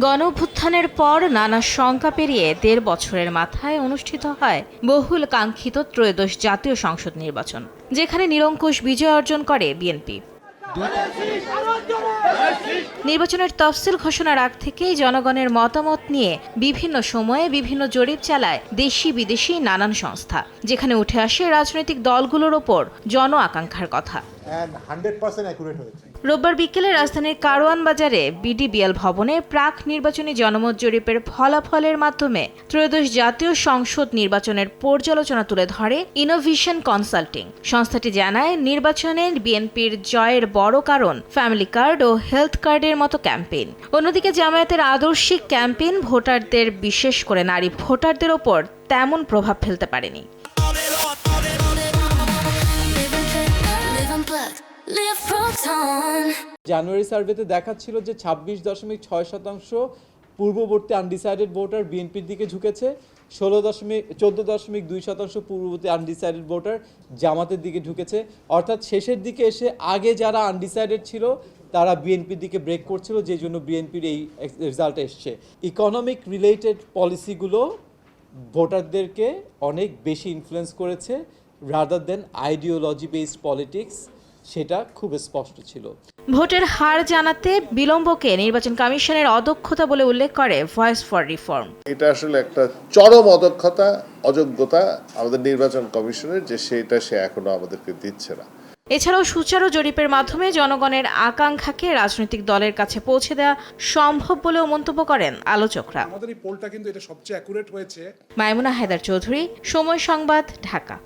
গণঅভ্যুত্থানের পর নানা শঙ্কা পেরিয়ে ১.৫ বছরের মাথায় অনুষ্ঠিত হয় বহুল কাঙ্ক্ষিত ত্রয়োদশ জাতীয় সংসদ নির্বাচন, যেখানে নিরঙ্কুশ বিজয় অর্জন করে বিএনপি। নির্বাচনের তফসিল ঘোষণার আগ থেকেই জনগণের মতামত নিয়ে বিভিন্ন সময়ে বিভিন্ন জরিপ চালায় দেশি বিদেশি নানান সংস্থা, যেখানে উঠে আসে রাজনৈতিক দলগুলোর ওপর জন আকাঙ্ক্ষার কথা। রোববার বিকেলে রাজধানীর কারওয়ান বাজারে বিডিবিএল ভবনে প্রাক নির্বাচনী জনমত জরিপের ফলাফলের মাধ্যমে ত্রয়োদশ জাতীয় সংসদ নির্বাচনের পর্যালোচনা তুলে ধরে ইনোভেশন কনসাল্টিং। সংস্থাটি জানায়, নির্বাচনে বিএনপির জয়ের বড় কারণ ফ্যামিলি কার্ড ও হেলথ কার্ডের মতো ক্যাম্পেইন। অন্যদিকে জামায়াতের আদর্শিক ক্যাম্পেইন ভোটারদের, বিশেষ করে নারী ভোটারদের ওপর তেমন প্রভাব ফেলতে পারেনি। জানুয়ারি সার্ভেতে দেখাচ্ছিল যে ২৬.৬% পূর্ববর্তী আনডিসাইডেড ভোটার বিএনপির দিকে ঝুঁকেছে, 14.2% পূর্ববর্তী আনডিসাইডেড ভোটার জামাতের দিকে ঝুঁকেছে। অর্থাৎ শেষের দিকে এসে আগে যারা আনডিসাইডেড ছিল তারা বিএনপির দিকে ব্রেক করছিল, যে জন্য বিএনপির এই রেজাল্ট এসছে। ইকোনমিক রিলেটেড পলিসিগুলো ভোটারদেরকে অনেক বেশি ইনফ্লুয়েন্স করেছে rather than ideology based politics, সেটা খুব স্পষ্ট ছিল। ভোটের হার জানাতে বিলম্বকে নির্বাচন কমিশনের অদক্ষতা বলে উল্লেখ করে ভয়েস ফর রিফর্ম। এটা আসলে একটা চরম অদক্ষতা, অযোগ্যতা আমাদের নির্বাচন কমিশনের, যে সে এখনো আমাদেরকে দিচ্ছে না। এছাড়াও সুচারু জরিপের মাধ্যমে জনগণের আকাঙ্ক্ষাকে রাজনৈতিক দলের কাছে পৌঁছে দেওয়া সম্ভব বলেও মন্তব্য করেন আলোচকরা। আমাদের এই পোলটা কিন্তু এটা সবচেয়ে অ্যাকুরেট হয়েছে। মাইমুনা হায়দার চৌধুরী, সময় সংবাদ, ঢাকা।